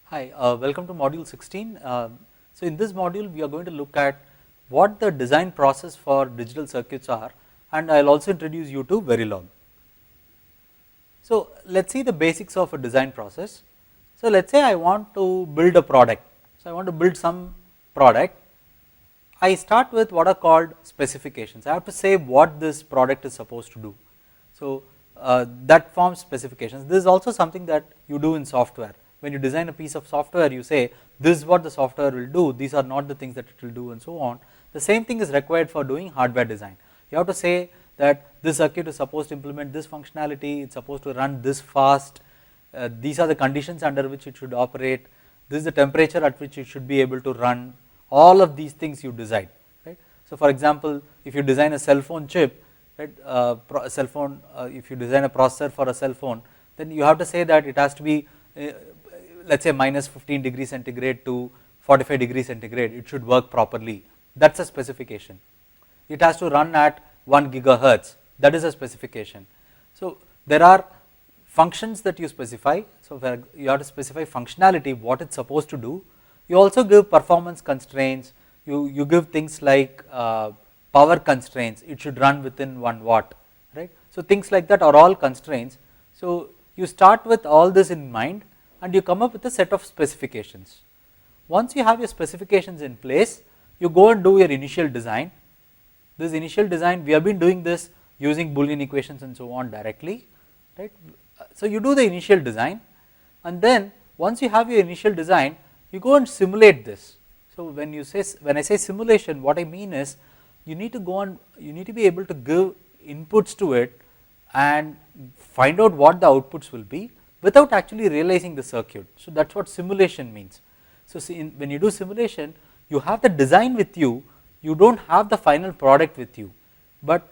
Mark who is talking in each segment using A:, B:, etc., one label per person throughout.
A: Hi, welcome to module 16. So in this module we are going to look at what the design process for digital circuits are, and I will also introduce you to Verilog. So let us see the basics of a design process. So let us say I want to build a product. So I want to build some product. I start with what are called specifications. I have to say what this product is supposed to do. So that forms specifications. This is also something that you do in software. When you design a piece of software, you say this is what the software will do, these are not the things that it will do, and so on. The same thing is required for doing hardware design. You have to say that this circuit is supposed to implement this functionality, it's supposed to run this fast, these are the conditions under which it should operate, this is the temperature at which it should be able to run. All of these things you decide, right? So for example, if you design a cell phone chip, right, a cell phone, if you design a processor for a cell phone, then you have to say that it has to be let us say minus 15 degrees centigrade to 45 degrees centigrade, it should work properly. That is a specification. It has to run at 1 gigahertz, that is a specification. So there are functions that you specify, so you have to specify functionality, what it is supposed to do. You also give performance constraints, you give things like power constraints, it should run within 1 watt, right. So things like that are all constraints. So you start with all this in mind and you come up with a set of specifications. Once you have your specifications in place, you go and do your initial design. This initial design, we have been doing this using Boolean equations and so on directly, right. So you do the initial design, and then once you have your initial design, you go and simulate this. So when I say simulation, what I mean is you need to go and you need to be able to give inputs to it and find out what the outputs will be without actually realizing the circuit. So that is what simulation means. So see, when you do simulation, you have the design with you, you do not have the final product with you, but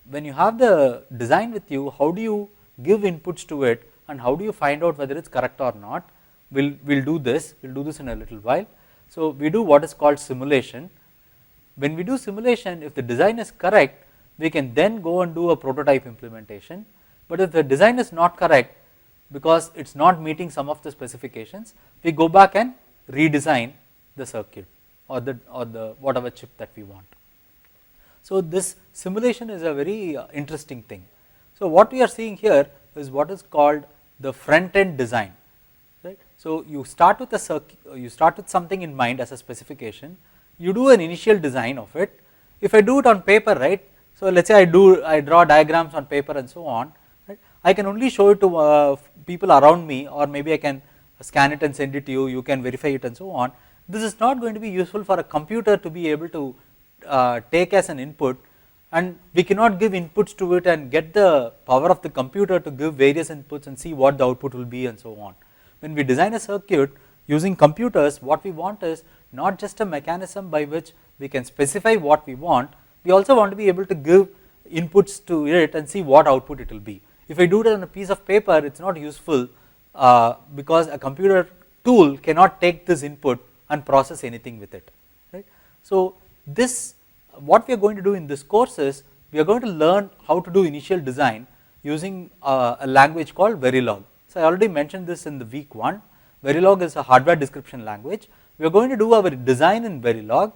A: when you have the design with you, how do you give inputs to it and how do you find out whether it is correct or not? We will do this in a little while. So we do what is called simulation. When we do simulation, if the design is correct, we can then go and do a prototype implementation, but if the design is not correct because it is not meeting some of the specifications, we go back and redesign the circuit or the whatever chip that we want. So this simulation is a very interesting thing. So what we are seeing here is what is called the front end design, right. So you start with a circuit, you start with something in mind as a specification, you do an initial design of it. If I do it on paper, right, so let us say I draw diagrams on paper and so on, right, I can only show it to people around me, or maybe I can scan it and send it to you, you can verify it and so on. This is not going to be useful for a computer to be able to take as an input, and we cannot give inputs to it and get the power of the computer to give various inputs and see what the output will be and so on. When we design a circuit using computers, what we want is not just a mechanism by which we can specify what we want, we also want to be able to give inputs to it and see what output it will be. If I do it on a piece of paper, it is not useful because a computer tool cannot take this input and process anything with it, right. So this, what we are going to do in this course is we are going to learn how to do initial design using a language called Verilog. So I already mentioned this in the week 1. Verilog is a hardware description language. We are going to do our design in Verilog,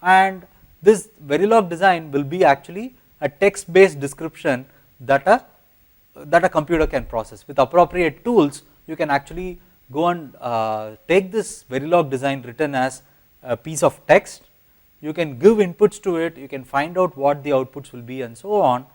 A: and this Verilog design will be actually a text based description that a computer can process. With appropriate tools, you can actually go and take this Verilog design written as a piece of text, you can give inputs to it, you can find out what the outputs will be and so on,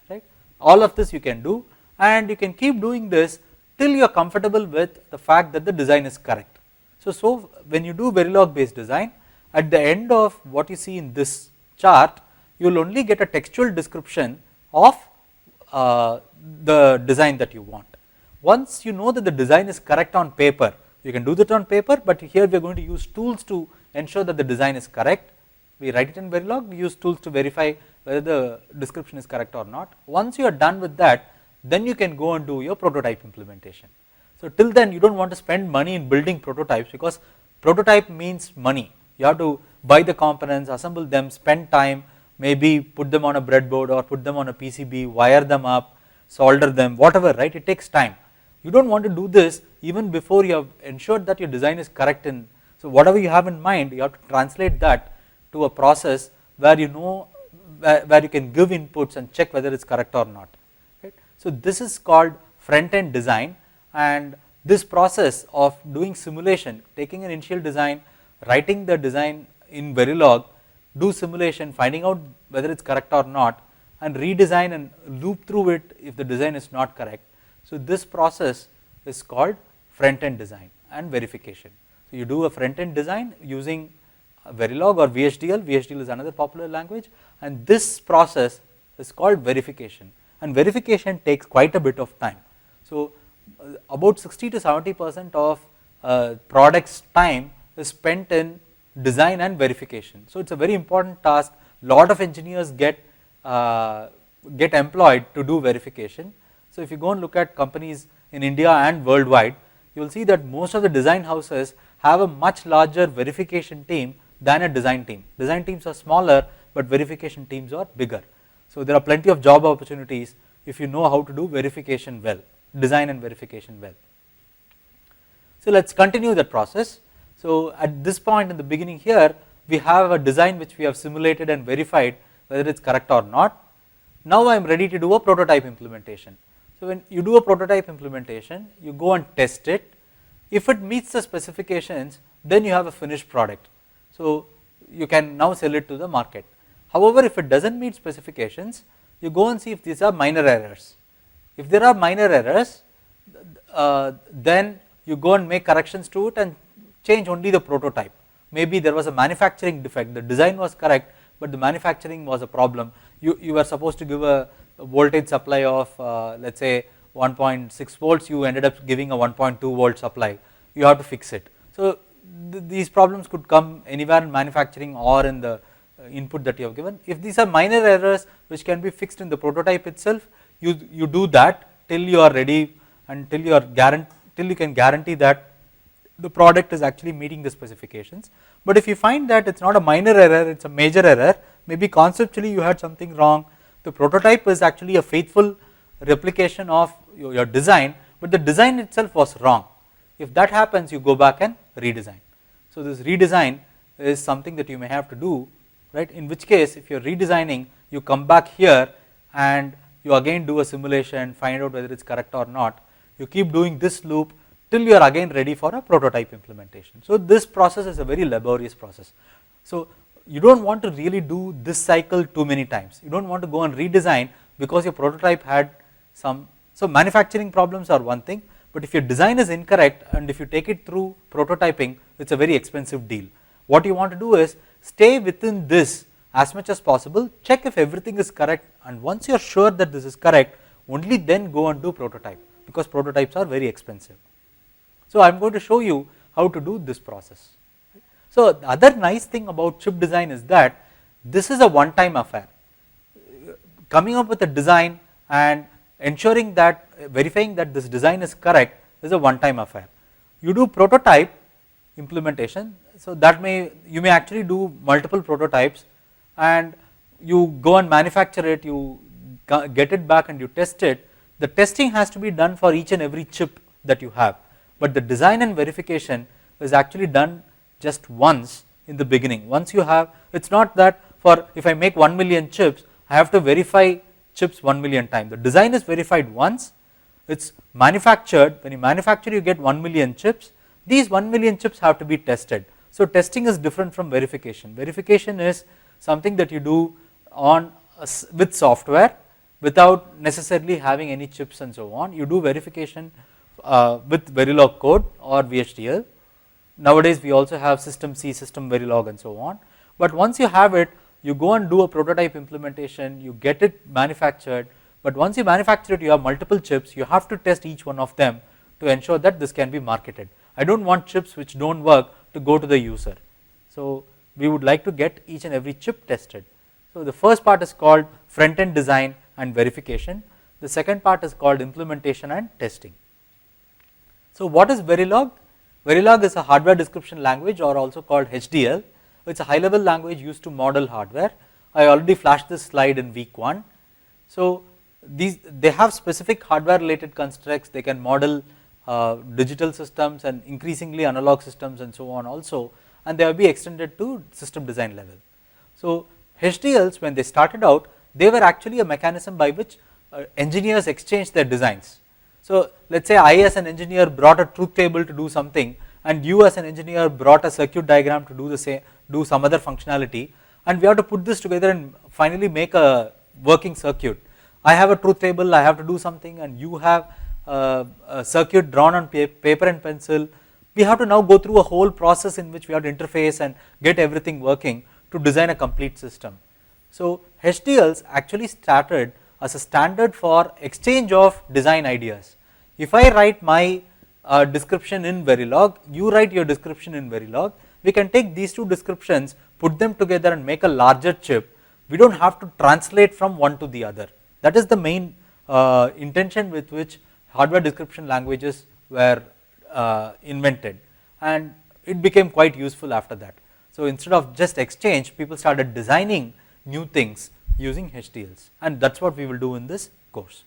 A: right. All of this you can do, and you can keep doing this till you are comfortable with the fact that the design is correct. So when you do Verilog based design, at the end of what you see in this chart, you will only get a textual description of the design that you want. Once you know that the design is correct on paper, you can do that on paper, but here we are going to use tools to ensure that the design is correct. We write it in Verilog, we use tools to verify whether the description is correct or not. Once you are done with that, then you can go and do your prototype implementation. So till then you do not want to spend money in building prototypes, because prototype means money. You have to buy the components, assemble them, spend time, maybe put them on a breadboard or put them on a PCB, wire them up, solder them, whatever, right, it takes time. You do not want to do this even before you have ensured that your design is correct in. So whatever you have in mind, you have to translate that to a process where you know where you can give inputs and check whether it is correct or not. Right. So this is called front end design, and this process of doing simulation, taking an initial design, writing the design in Verilog, do simulation, finding out whether it is correct or not, and redesign and loop through it if the design is not correct. So this process is called front end design and verification. So you do a front end design using Verilog or VHDL. VHDL is another popular language, and this process is called verification, and verification takes quite a bit of time. So about 60 to 70% of product's time is spent in design and verification. So it's a very important task. Lot of engineers get employed to do verification. So if you go and look at companies in India and worldwide, you will see that most of the design houses have a much larger verification team than a design team. Design teams are smaller, but verification teams are bigger. So there are plenty of job opportunities if you know how to do verification well, design and verification well. So let's continue that process. So at this point in the beginning here, we have a design which we have simulated and verified whether it's correct or not. Now I am ready to do a prototype implementation. So when you do a prototype implementation, you go and test it. If it meets the specifications, then you have a finished product. So you can now sell it to the market. However, if it doesn't meet specifications, you go and see if these are minor errors. If there are minor errors, then you go and make corrections to it and change only the prototype. Maybe there was a manufacturing defect, the design was correct, but the manufacturing was a problem. You were supposed to give a voltage supply of let us say 1.6 volts, you ended up giving a 1.2 volt supply, you have to fix it. So these problems could come anywhere in manufacturing or in the input that you have given. If these are minor errors which can be fixed in the prototype itself, you do that till you are ready and till you can guarantee that the product is actually meeting the specifications. But if you find that it's not a minor error, it's a major error, maybe conceptually you had something wrong, the prototype is actually a faithful replication of your design, but the design itself was wrong. If that happens, you go back and redesign. So this redesign is something that you may have to do, right? In which case, if you're redesigning, you come back here and you again do a simulation, find out whether it's correct or not. You keep doing this loop till you are again ready for a prototype implementation. So this process is a very laborious process. So you don't want to really do this cycle too many times. You don't want to go and redesign because your prototype had some, so manufacturing problems are one thing, but if your design is incorrect and if you take it through prototyping, it's a very expensive deal. What you want to do is stay within this as much as possible, check if everything is correct, and once you are sure that this is correct, only then go and do prototype, because prototypes are very expensive. So I am going to show you how to do this process. So the other nice thing about chip design is that this is a one-time affair. Coming up with a design and ensuring that, verifying that this design is correct is a one-time affair. You do prototype implementation, so that you may actually do multiple prototypes and you go and manufacture it, you get it back and you test it. The testing has to be done for each and every chip that you have, but the design and verification is actually done just once in the beginning. Once you have, it's not that for if I make 1 million chips, I have to verify chips 1 million times. The design is verified once, it's manufactured, when you manufacture you get 1 million chips, these 1 million chips have to be tested. So testing is different from verification. Verification is something that you do on with software without necessarily having any chips and so on. You do verification with Verilog code or VHDL. Nowadays we also have system C, system Verilog and so on, but once you have it, you go and do a prototype implementation, you get it manufactured, but once you manufacture it, you have multiple chips, you have to test each one of them to ensure that this can be marketed. I don't want chips which don't work to go to the user. So we would like to get each and every chip tested. So the first part is called front end design and verification. The second part is called implementation and testing. So what is Verilog? Verilog is a hardware description language, or also called HDL. It's a high level language used to model hardware. I already flashed this slide in week 1. So they have specific hardware related constructs, they can model digital systems and increasingly analog systems and so on also, and they will be extended to system design level. So HDLs, when they started out, they were actually a mechanism by which engineers exchanged their designs. So let us say I as an engineer brought a truth table to do something, and you as an engineer brought a circuit diagram to do the same, do some other functionality, and we have to put this together and finally make a working circuit. I have a truth table, I have to do something, and you have a circuit drawn on paper and pencil. We have to now go through a whole process in which we have to interface and get everything working to design a complete system. So HDLs actually started as a standard for exchange of design ideas. If I write my description in Verilog, you write your description in Verilog, we can take these two descriptions, put them together and make a larger chip. We do not have to translate from one to the other. That is the main intention with which hardware description languages were invented, and it became quite useful after that. So instead of just exchange, people started designing new things using HDLs, and that is what we will do in this course.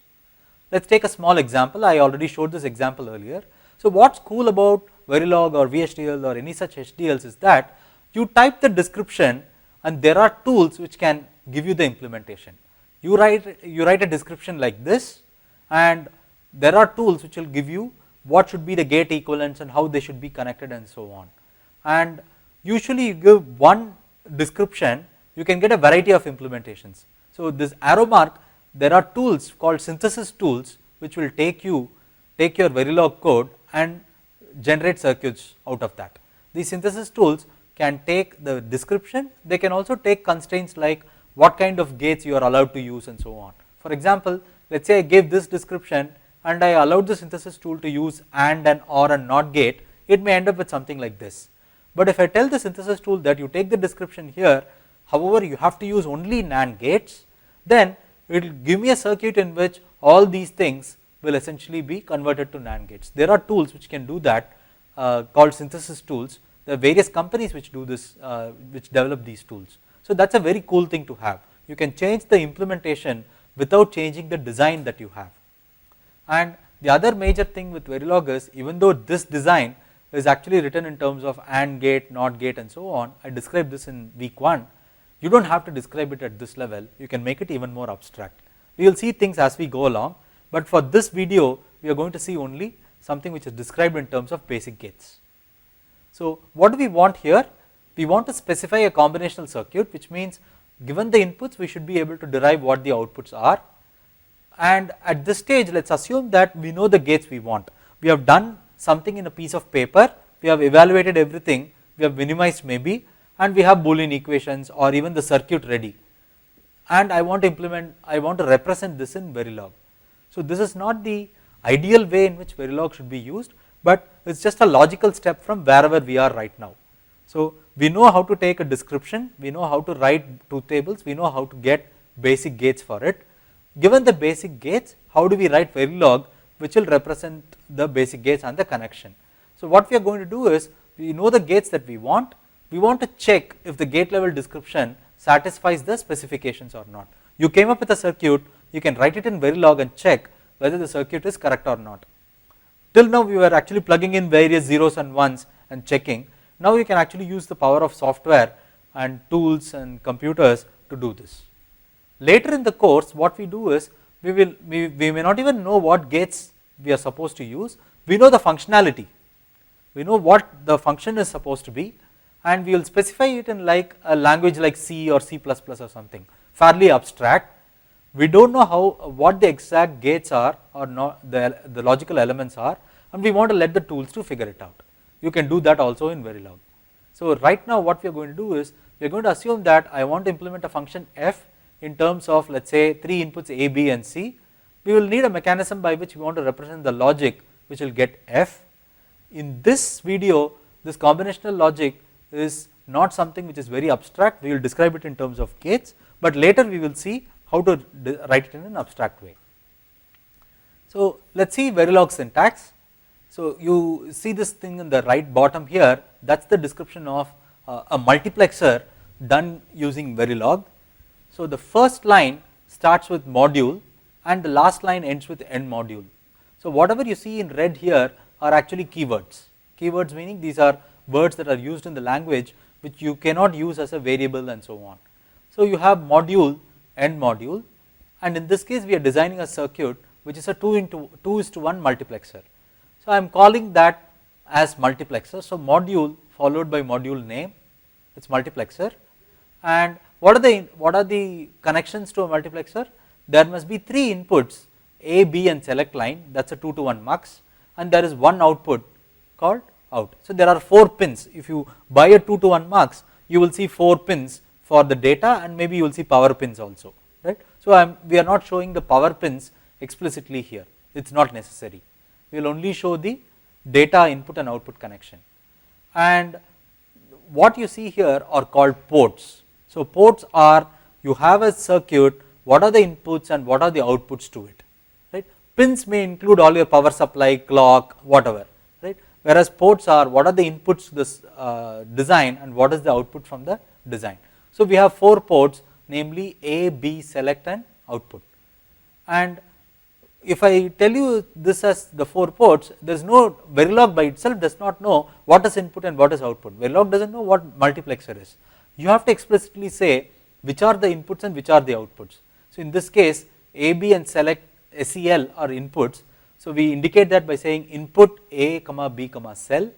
A: Let us take a small example. I already showed this example earlier. So what is cool about Verilog or VHDL or any such HDLs is that you type the description and there are tools which can give you the implementation. You write a description like this, and there are tools which will give you what should be the gate equivalents and how they should be connected and so on. And usually you give one description, you can get a variety of implementations. So this arrow mark, there are tools called synthesis tools which will take your Verilog code and generate circuits out of that. These synthesis tools can take the description, they can also take constraints like what kind of gates you are allowed to use and so on. For example, let us say I gave this description and I allowed the synthesis tool to use AND and OR and NOT gate, it may end up with something like this. But if I tell the synthesis tool that you take the description here, however you have to use only NAND gates, then it will give me a circuit in which all these things will essentially be converted to NAND gates. There are tools which can do that called synthesis tools. There are various companies which do this, which develop these tools. So that is a very cool thing to have. You can change the implementation without changing the design that you have. And the other major thing with Verilog is, even though this design is actually written in terms of AND gate, NOT gate and so on, I described this in week 1, you do not have to describe it at this level, you can make it even more abstract. We will see things as we go along, but for this video we are going to see only something which is described in terms of basic gates. So what do we want here? We want to specify a combinational circuit, which means given the inputs we should be able to derive what the outputs are, and at this stage let us assume that we know the gates we want. We have done something in a piece of paper, we have evaluated everything, we have minimized maybe, and we have Boolean equations or even the circuit ready, and I want to represent this in Verilog. So this is not the ideal way in which Verilog should be used, but it is just a logical step from wherever we are right now. So we know how to take a description, we know how to write truth tables, we know how to get basic gates for it. Given the basic gates, how do we write Verilog which will represent the basic gates and the connection? So what we are going to do is, we know the gates that we want to check if the gate level description satisfies the specifications or not. You came up with a circuit, you can write it in Verilog and check whether the circuit is correct or not. Till now we were actually plugging in various zeros and ones and checking. Now you can actually use the power of software and tools and computers to do this. Later in the course what we do is, we may not even know what gates we are supposed to use, we know the functionality, we know what the function is supposed to be, and we will specify it in like a language like C or C++ or something, fairly abstract. We do not know what the exact gates are or not, the logical elements are, and we want to let the tools to figure it out. You can do that also in Verilog. So right now what we are going to do is, we are going to assume that I want to implement a function f in terms of, let us say, 3 inputs A, B and C. We will need a mechanism by which we want to represent the logic which will get f. In this video, this combinational logic is not something which is very abstract, we will describe it in terms of gates, but later we will see how to write it in an abstract way. So let us see Verilog syntax. So you see this thing in the right bottom here, that is the description of a multiplexer done using Verilog. So the first line starts with module, and the last line ends with end module. So whatever you see in red here are actually keywords. Keywords meaning these are words that are used in the language which you cannot use as a variable and so on. So you have module, end module, and in this case we are designing a circuit which is a 2:1 multiplexer. So I am calling that as multiplexer. So module followed by module name, it's multiplexer. And what are the connections to a multiplexer? There must be 3 inputs, A, B and select line, that's a 2:1 mux, and there is one output called out. So there are 4 pins. If you buy a 2:1 mux, you will see 4 pins for the data, and maybe you will see power pins also, right. So we are not showing the power pins explicitly here, it is not necessary. We will only show the data input and output connection. And what you see here are called ports. So ports are, you have a circuit, what are the inputs and what are the outputs to it, right. Pins may include all your power supply, clock, whatever, right. Whereas ports are, what are the inputs to this design and what is the output from the design. So we have 4 ports, namely A, B, select and output. And if I tell you this as the 4 ports, there is no, Verilog by itself does not know what is input and what is output. Verilog does not know what multiplexer is. You have to explicitly say which are the inputs and which are the outputs. So in this case, A, B and select SEL are inputs. So we indicate that by saying input A, B, cell,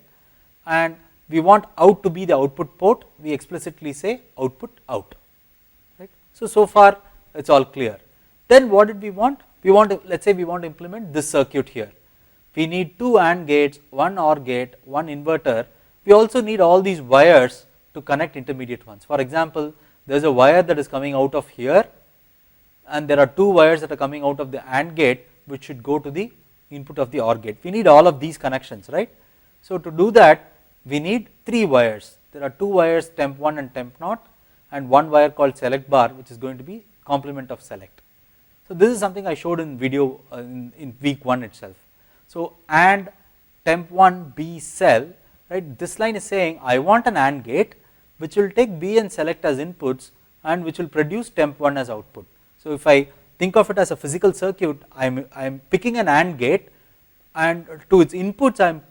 A: and we want out to be the output port, we explicitly say output out, right. So far it is all clear. Then what did we want? We want to, let us say we want to implement this circuit here. We need 2 AND gates, 1 OR gate, 1 inverter. We also need all these wires to connect intermediate ones. For example, there is a wire that is coming out of here, and there are 2 wires that are coming out of the AND gate which should go to the input of the OR gate. We need all of these connections, right. So to do that we need 3 wires. There are 2 wires, temp 1 and temp naught, and 1 wire called select bar which is going to be complement of select. So this is something I showed in video in week 1 itself. So AND temp 1 B cell, right, this line is saying I want an AND gate which will take B and select as inputs and which will produce temp 1 as output. So if I think of it as a physical circuit, I am picking an AND gate, and to its inputs I am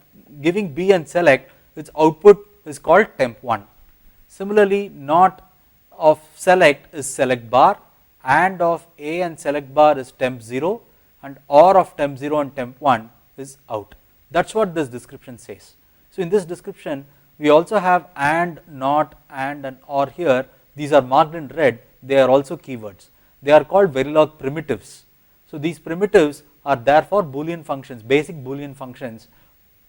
A: giving B and select, its output is called temp 1. Similarly, NOT of select is select bar, AND of A and select bar is temp 0, and OR of temp 0 and temp 1 is out. That is what this description says. So in this description we also have AND, NOT, AND and OR here. These are marked in red, they are also keywords. They are called Verilog primitives. So these primitives are therefore Boolean functions, basic Boolean functions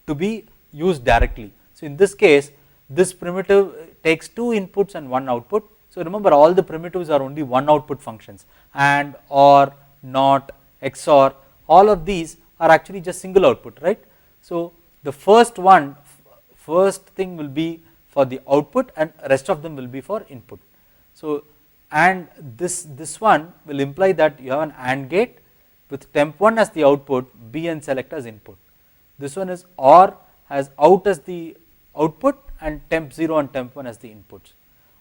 A: to be used directly. So in this case, this primitive takes 2 inputs and 1 output. So remember, all the primitives are only 1 output functions, AND, OR, NOT, XOR, all of these are actually just single output, right. So the first thing will be for the output and rest of them will be for input. So and this one will imply that you have an AND gate with temp 1 as the output, B and select as input. This one is OR, has out as the output and temp 0 and temp 1 as the inputs.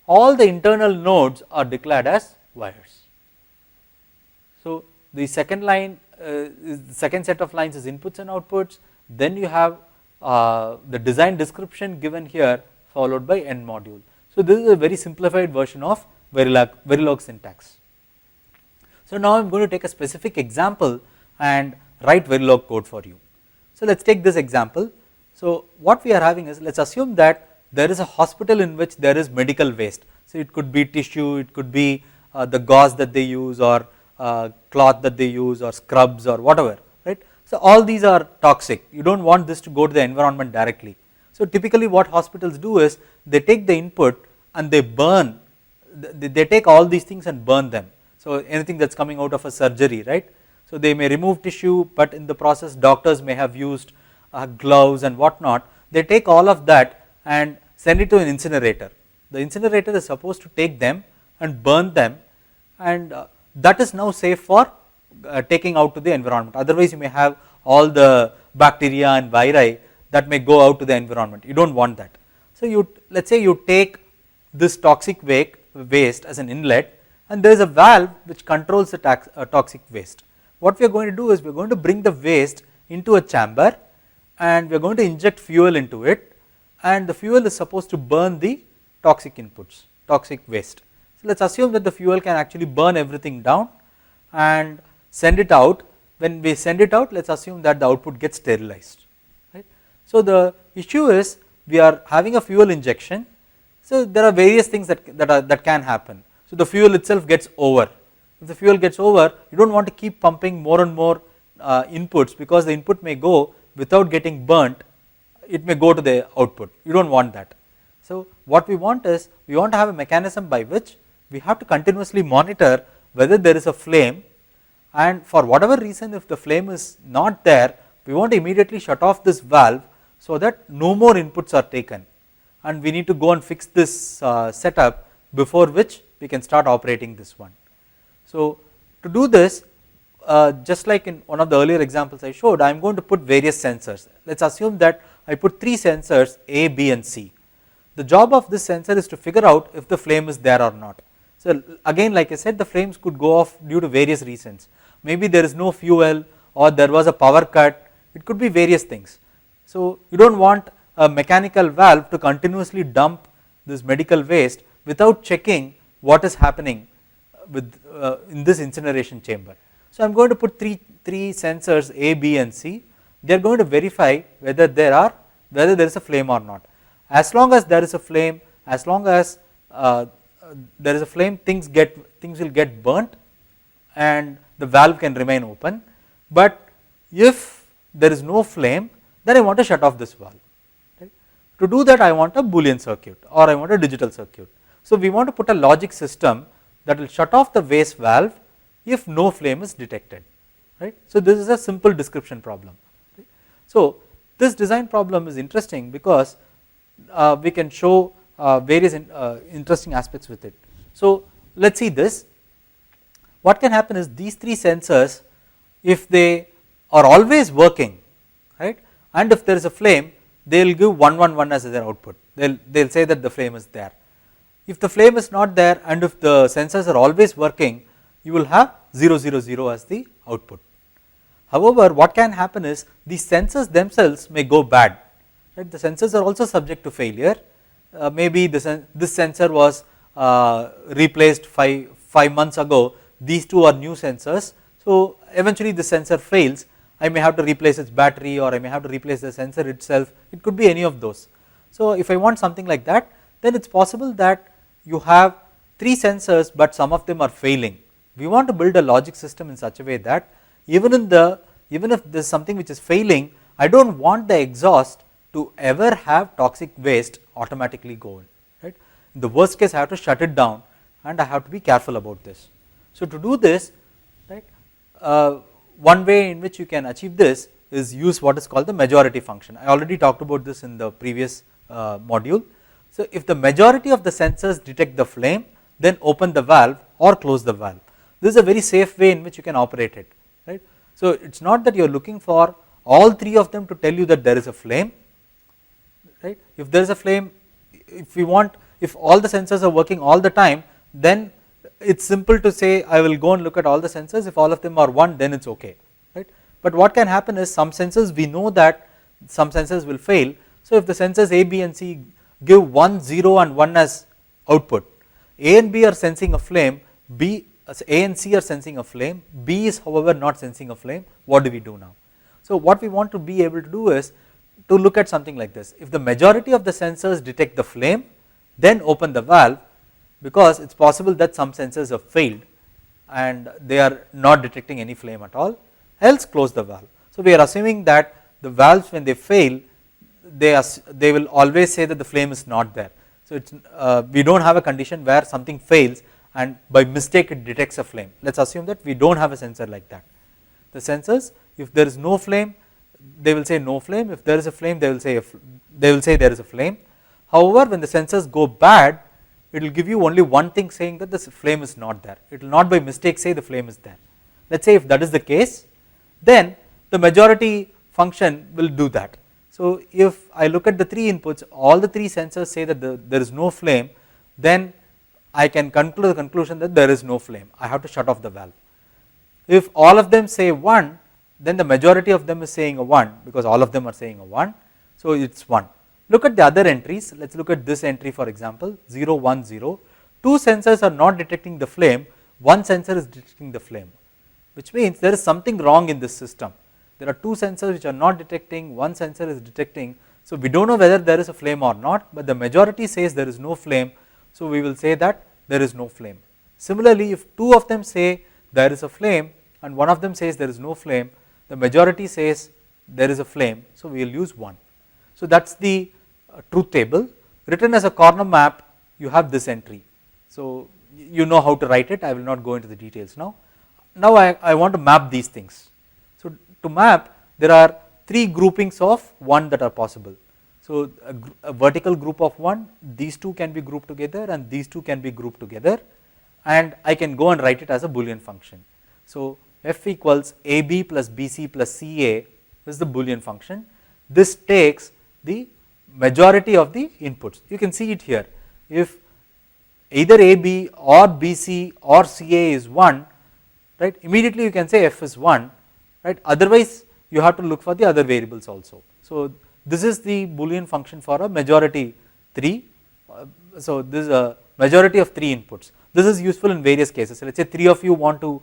A: All the internal nodes are declared as wires. So the second line, the second set of lines is inputs and outputs. Then you have the design description given here followed by end module. So this is a very simplified version of Verilog syntax. So now I am going to take a specific example and write Verilog code for you. So let us take this example. So what we are having is, let us assume that there is a hospital in which there is medical waste. So it could be tissue, it could be the gauze that they use, or cloth that they use, or scrubs or whatever, right. So all these are toxic, you do not want this to go to the environment directly. So typically what hospitals do is they take the input and they burn, they take all these things and burn them. So anything that is coming out of a surgery, right. So they may remove tissue, but in the process doctors may have used gloves and whatnot. They take all of that and send it to an incinerator. The incinerator is supposed to take them and burn them, and that is now safe for taking out to the environment. Otherwise you may have all the bacteria and viri that may go out to the environment, you do not want that. So you, let us say you take this toxic waste as an inlet, and there is a valve which controls the toxic waste. what we are going to do is we are going to bring the waste into a chamber and we are going to inject fuel into it, and the fuel is supposed to burn the toxic inputs, toxic waste. So let us assume that the fuel can actually burn everything down and send it out. When we send it out, let us assume that the output gets sterilized, right. So the issue is we are having a fuel injection, so there are various things that can happen. So the fuel itself gets over. If the fuel gets over, you do not want to keep pumping more and more inputs, because the input may go without getting burnt, it may go to the output, you do not want that. So what we want is, we want to have a mechanism by which we have to continuously monitor whether there is a flame, and for whatever reason if the flame is not there, we want to immediately shut off this valve so that no more inputs are taken, and we need to go and fix this setup before which we can start operating this one. So to do this, just like in one of the earlier examples I showed, I am going to put various sensors. Let us assume that I put 3 sensors A, B and C. The job of this sensor is to figure out if the flame is there or not. So again, like I said, the flames could go off due to various reasons. Maybe there is no fuel, or there was a power cut, it could be various things. So you do not want a mechanical valve to continuously dump this medical waste without checking what is happening with in this incineration chamber. So I am going to put three sensors A, B and C. They are going to verify whether there is a flame or not. As long as there is a flame, as long as there is a flame, things will get burnt and the valve can remain open. But if there is no flame, then I want to shut off this valve. Right? To do that, I want a Boolean circuit, or I want a digital circuit. So we want to put a logic system that will shut off the waste valve if no flame is detected. Right? So this is a simple description problem. Right? So this design problem is interesting because we can show various interesting aspects with it. So let us see this. What can happen is, these 3 sensors, if they are always working, right, and if there is a flame, they will give 111 as their output. They will say that the flame is there. If the flame is not there and if the sensors are always working, you will have 000 as the output. However, what can happen is, these sensors themselves may go bad. Right? The sensors are also subject to failure. Maybe this sensor was replaced 5 months ago, these 2 are new sensors. So eventually the sensor fails, I may have to replace its battery, or I may have to replace the sensor itself, it could be any of those. So if I want something like that, then it is possible that you have 3 sensors but some of them are failing. We want to build a logic system in such a way that even if there is something which is failing, I do not want the exhaust to ever have toxic waste automatically go in. Right? In the worst case, I have to shut it down and I have to be careful about this. So to do this, right, one way in which you can achieve this is use what is called the majority function. I already talked about this in the previous module. So if the majority of the sensors detect the flame, then open the valve or close the valve. This is a very safe way in which you can operate it. Right? So it is not that you are looking for all 3 of them to tell you that there is a flame. Right? If there is a flame, if all the sensors are working all the time, then it is simple to say I will go and look at all the sensors. If all of them are 1, then it is okay. Right? But what can happen is, some sensors, we know that some sensors will fail. So if the sensors A, B and C give 1, 0 and 1 as output, A and B are sensing a flame, A and C are sensing a flame, B is however not sensing a flame, what do we do now? So what we want to be able to do is to look at something like this. If the majority of the sensors detect the flame, then open the valve, because it is possible that some sensors have failed and they are not detecting any flame at all, else close the valve. So we are assuming that the valves, when they fail, they will always say that the flame is not there. So it's, we do not have a condition where something fails and by mistake it detects a flame. Let us assume that we do not have a sensor like that. The sensors, if there is no flame, they will say no flame. If there is a flame, they will say there is a flame. However, when the sensors go bad, it will give you only one thing saying that the flame is not there. It will not by mistake say the flame is there. Let us say if that is the case, then the majority function will do that. So if I look at the 3 inputs, all the 3 sensors say that there is no flame, then I can conclude the conclusion that there is no flame. I have to shut off the valve. If all of them say 1, then the majority of them is saying a 1 because all of them are saying a 1. So it is 1. Look at the other entries. Let us look at this entry for example 0 1 0. 2 sensors are not detecting the flame, 1 sensor is detecting the flame, which means there is something wrong in this system. There are 2 sensors which are not detecting, 1 sensor is detecting. So we do not know whether there is a flame or not, but the majority says there is no flame. So we will say that there is no flame. Similarly, if 2 of them say there is a flame and 1 of them says there is no flame, the majority says there is a flame, so we will use 1. So that is the truth table. Written as a corner map, you have this entry. So you know how to write it, I will not go into the details now. Now I want to map these things. So to map, there are 3 groupings of 1 that are possible. So a vertical group of 1, these 2 can be grouped together and these 2 can be grouped together, and I can go and write it as a Boolean function. So f equals AB plus BC plus CA is the Boolean function. This takes the majority of the inputs. You can see it here. If either AB or BC or CA is 1, right, immediately you can say f is 1, right, otherwise you have to look for the other variables also. So this is the Boolean function for a majority 3. So this is a majority of 3 inputs. This is useful in various cases. So let us say 3 of you want to,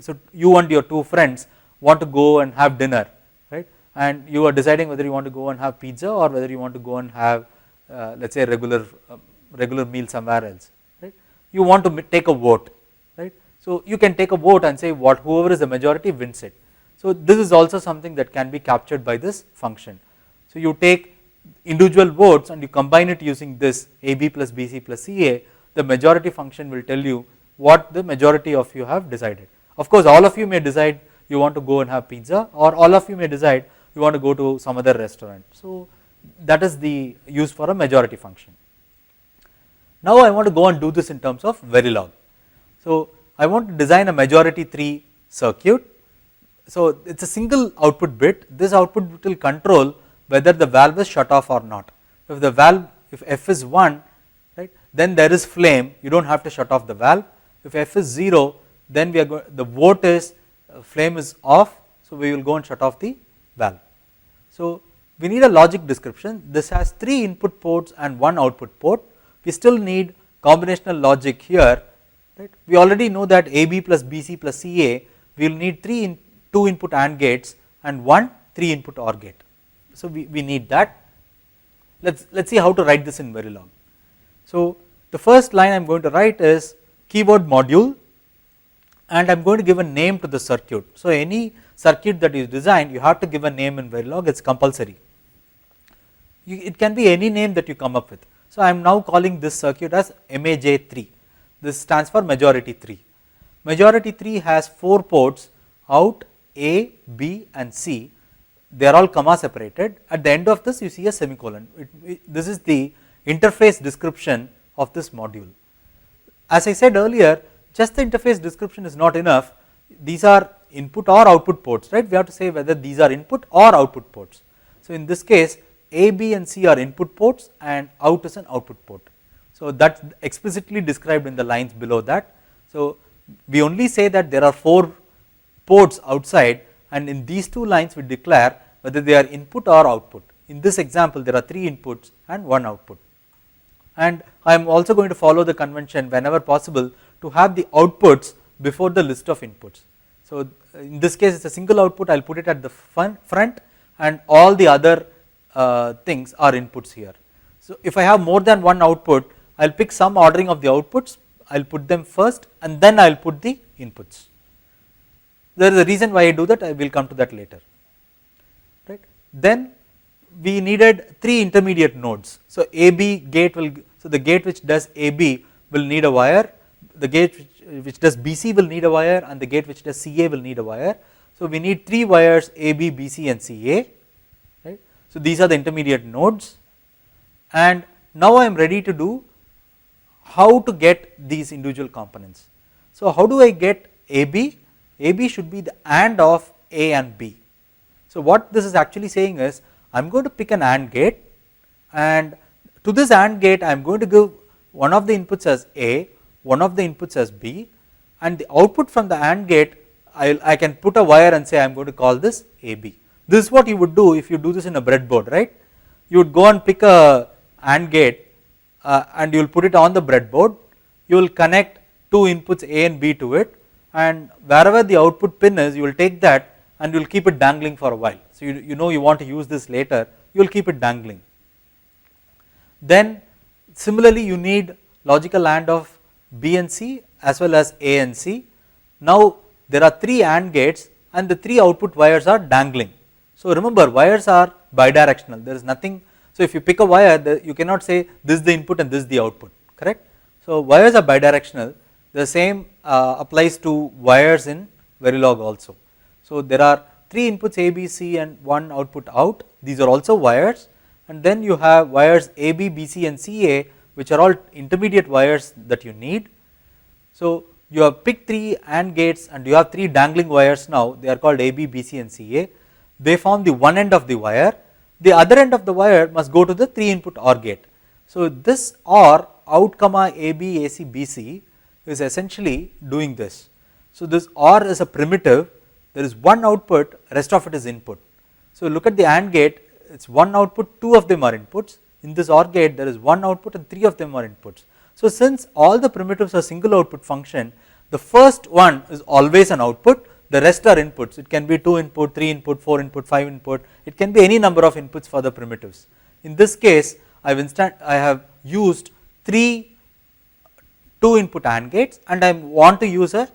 A: so you and your 2 friends want to go and have dinner, right, and you are deciding whether you want to go and have pizza or whether you want to go and have let us say regular meal somewhere else, right. You want to take a vote, right. So you can take a vote and say whoever is the majority wins it. So this is also something that can be captured by this function. So you take individual votes and you combine it using this AB plus BC plus CA, the majority function will tell you what the majority of you have decided. Of course all of you may decide you want to go and have pizza, or all of you may decide you want to go to some other restaurant. So that is the use for a majority function. Now I want to go and do this in terms of Verilog. So I want to design a majority 3 circuit. So it is a single output bit. This output bit will control whether the valve is shut off or not. If the valve, if f is 1, right, then there is flame, you do not have to shut off the valve. If f is 0, then the vote is flame is off, so we will go and shut off the valve. So we need a logic description. This has 3 input ports and 1 output port. We still need combinational logic here, right. We already know that AB plus BC plus CA, we will need 2 input AND gates and 1 3 input OR gate. So we need that. Let's see how to write this in Verilog. So the first line I am going to write is keyword module, and I am going to give a name to the circuit. So any circuit that is designed, you have to give a name in Verilog, it is compulsory. It can be any name that you come up with. So I am now calling this circuit as MAJ3. This stands for majority 3. Majority 3 has 4 ports, out, A, B and C. They are all comma separated. At the end of this you see a semicolon. This is the interface description of this module. As I said earlier, just the interface description is not enough. These are input or output ports, right. We have to say whether these are input or output ports. So in this case A, B and C are input ports and out is an output port. So that is explicitly described in the lines below that. So we only say that there are 4 ports outside, and in these 2 lines we declare whether they are input or output. In this example there are 3 inputs and 1 output, and I am also going to follow the convention whenever possible to have the outputs before the list of inputs. So in this case it is a single output, I will put it at the front and all the other things are inputs here. So if I have more than 1 output, I will pick some ordering of the outputs, I will put them first and then I will put the inputs. There is a reason why I do that, I will come to that later, right. Then we needed 3 intermediate nodes. So AB gate will, so the gate which does AB will need a wire, the gate which does BC will need a wire, and the gate which does CA will need a wire. So we need 3 wires AB, BC and CA, right. So these are the intermediate nodes, and now I am ready to do how to get these individual components. So how do I get AB? AB should be the AND of A and B. So what this is actually saying is, I am going to pick an AND gate, and to this AND gate I am going to give one of the inputs as A, one of the inputs as B, and the output from the AND gate I can put a wire and say I am going to call this AB. This is what you would do if you do this in a breadboard, right? You would go and pick a AND gate and you will put it on the breadboard. You will connect two inputs A and B to it, and wherever the output pin is, you will take that and you will keep it dangling for a while. So you know you want to use this later, you will keep it dangling. Then similarly you need logical AND of B and C as well as A and C. Now there are 3 AND gates and the 3 output wires are dangling. So remember, wires are bidirectional, there is nothing. So if you pick a wire, you cannot say this is the input and this is the output, correct? So wires are bidirectional. The same applies to wires in Verilog also. So there are 3 inputs A, B, C and 1 output out. These are also wires, and then you have wires A, B, B, C and C, A, which are all intermediate wires that you need. So you have picked 3 AND gates and you have 3 dangling wires now. They are called A, B, B, C and C, A. They form the one end of the wire. The other end of the wire must go to the 3 input OR gate. So this OR out comma AB, AC, BC is essentially doing this. So this OR is a primitive, there is one output, rest of it is input. So look at the AND gate, it's one output, 2 of them are inputs. In this OR gate there is one output and 3 of them are inputs. So since all the primitives are single output function, the first one is always an output, the rest are inputs. It can be 2 input, 3 input, 4 input, 5 input, it can be any number of inputs for the primitives. In this case I have used 3 2 input AND gates and I want to use a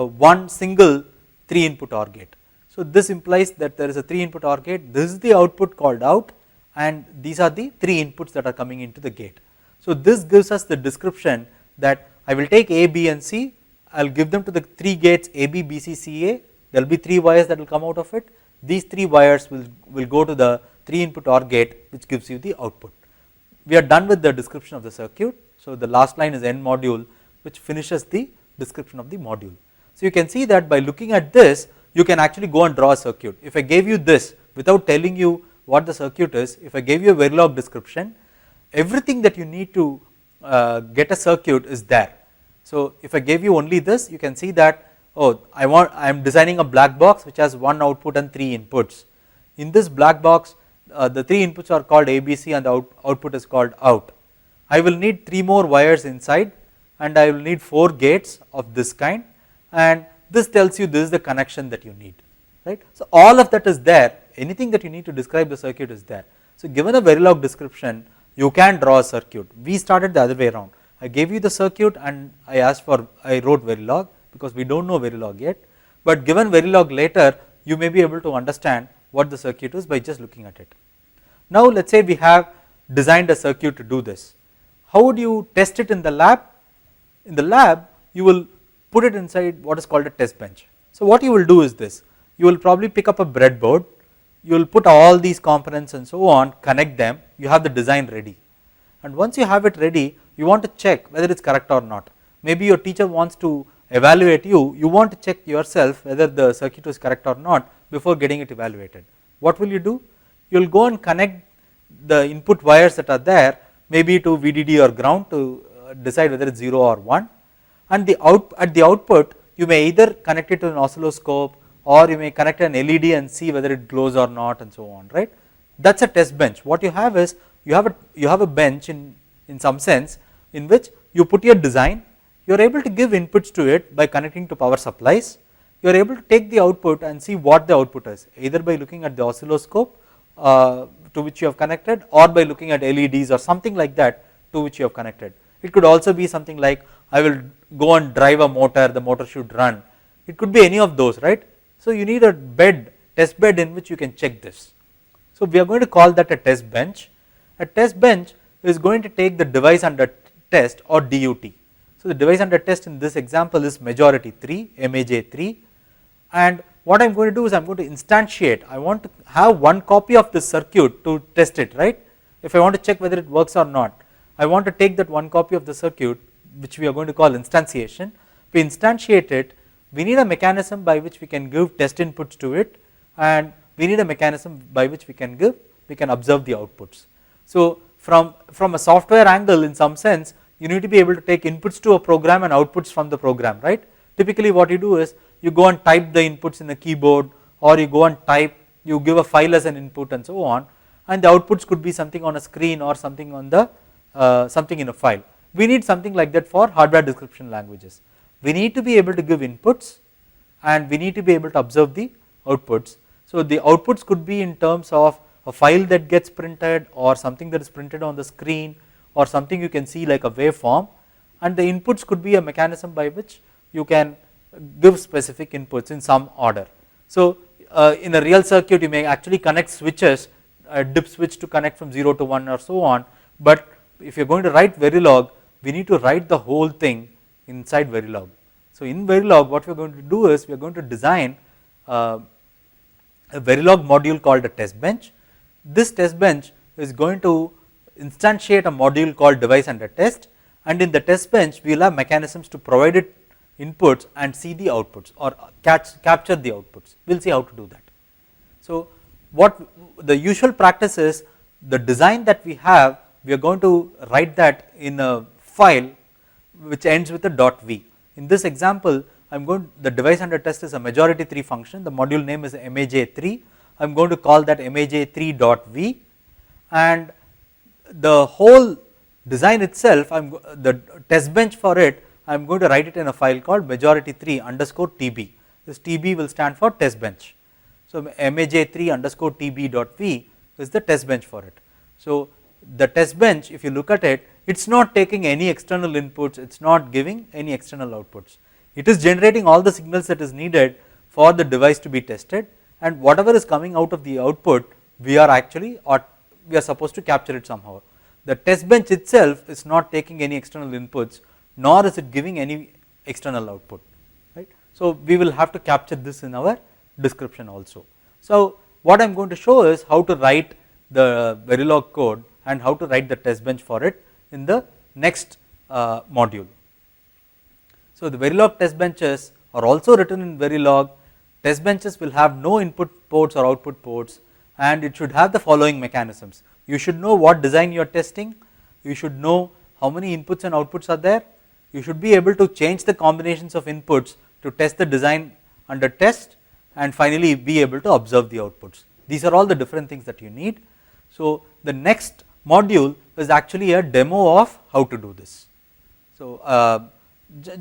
A: one single 3 input OR gate. So this implies that there is a 3 input OR gate, this is the output called out and these are the 3 inputs that are coming into the gate. So this gives us the description that I will take A, B and C, I will give them to the 3 gates A, B, B, C, C, A, there will be 3 wires that will come out of it, these 3 wires will go to the 3 input OR gate which gives you the output. We are done with the description of the circuit. So the last line is end module, which finishes the description of the module. So you can see that by looking at this, you can actually go and draw a circuit. If I gave you this without telling you what the circuit is, if I gave you a Verilog description, everything that you need to get a circuit is there. So if I gave you only this, you can see that, oh, I am designing a black box which has 1 output and 3 inputs. In this black box, the 3 inputs are called ABC and the output is called out. I will need 3 more wires inside and I will need 4 gates of this kind, and this tells you this is the connection that you need, right. So all of that is there, anything that you need to describe the circuit is there. So given a Verilog description, you can draw a circuit. We started the other way around. I gave you the circuit and I wrote Verilog because we don't know Verilog yet, but given Verilog later, you may be able to understand what the circuit is by just looking at it. Now let us say we have designed a circuit to do this. How would you test it in the lab? In the lab, you will put it inside what is called a test bench. So what you will do is this, you will probably pick up a breadboard, you will put all these components and so on, connect them, you have the design ready. And once you have it ready, you want to check whether it is correct or not. Maybe your teacher wants to evaluate you, you want to check yourself whether the circuit is correct or not before getting it evaluated. What will you do? You will go and connect the input wires that are there, maybe to VDD or ground to decide whether it is 0 or 1, and at the output you may either connect it to an oscilloscope or you may connect an LED and see whether it glows or not and so on, right. That is a test bench. What you have is you have a bench in some sense in which you put your design, you are able to give inputs to it by connecting to power supplies, you are able to take the output and see what the output is, either by looking at the oscilloscope to which you have connected or by looking at LEDs or something like that to which you have connected. It could also be something like I will go and drive a motor, the motor should run. It could be any of those, right. So you need a test bed in which you can check this. So we are going to call that a test bench. A test bench is going to take the device under test or DUT. So the device under test in this example is majority 3, MAJ3, and what I am going to do is I am going to instantiate, I want to have one copy of this circuit to test it, right. If I want to check whether it works or not, I want to take that one copy of the circuit which we are going to call instantiation. We instantiate it, we need a mechanism by which we can give test inputs to it, and we need a mechanism by which we can observe the outputs. So from a software angle, in some sense, you need to be able to take inputs to a program and outputs from the program, right. Typically what you do is you go and type the inputs in the keyboard, or you go and type, you give a file as an input and so on, and the outputs could be something on a screen or something on the something in a file. We need something like that for hardware description languages. We need to be able to give inputs and we need to be able to observe the outputs. So the outputs could be in terms of a file that gets printed or something that is printed on the screen or something you can see like a waveform, and the inputs could be a mechanism by which you can give specific inputs in some order. So in a real circuit you may actually connect switches, dip switch to connect from 0 to 1 or so on, but if you are going to write Verilog, we need to write the whole thing inside Verilog. So in Verilog what we are going to do is we are going to design a Verilog module called a test bench. This test bench is going to instantiate a module called device under test, and in the test bench we will have mechanisms to provide it inputs and see the outputs or capture the outputs. We will see how to do that. So what the usual practice is, the design that we have, we are going to write that in a file which ends with a .v. In this example, the device under test is a majority 3 function, the module name is MAJ3, I am going to call that MAJ3.v, and the whole design itself, the test bench for it, I am going to write it in a file called majority3_tb. This tb will stand for test bench. So maj3_tb.v is the test bench for it. So the test bench, if you look at it, it is not taking any external inputs, it is not giving any external outputs. It is generating all the signals that is needed for the device to be tested, and whatever is coming out of the output, we are supposed to capture it somehow. The test bench itself is not taking any external inputs, nor is it giving any external output, right. So we will have to capture this in our description also. So what I am going to show is how to write the Verilog code and how to write the test bench for it in the next module. So the Verilog test benches are also written in Verilog. Test benches will have no input ports or output ports, and it should have the following mechanisms. You should know what design you are testing, you should know how many inputs and outputs are there, you should be able to change the combinations of inputs to test the design under test, and finally be able to observe the outputs. These are all the different things that you need. So the next module is actually a demo of how to do this. So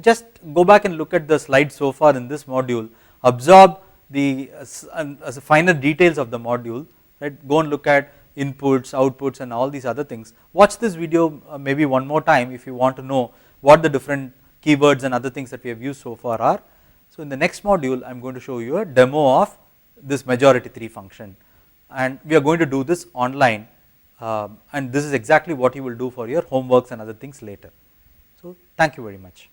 A: just go back and look at the slides so far in this module, absorb the finer details of the module, right. Go and look at inputs, outputs and all these other things. Watch this video maybe one more time if you want to know what the different keywords and other things that we have used so far are. So in the next module I am going to show you a demo of this majority 3 function, and we are going to do this online, and this is exactly what you will do for your homeworks and other things later. So thank you very much.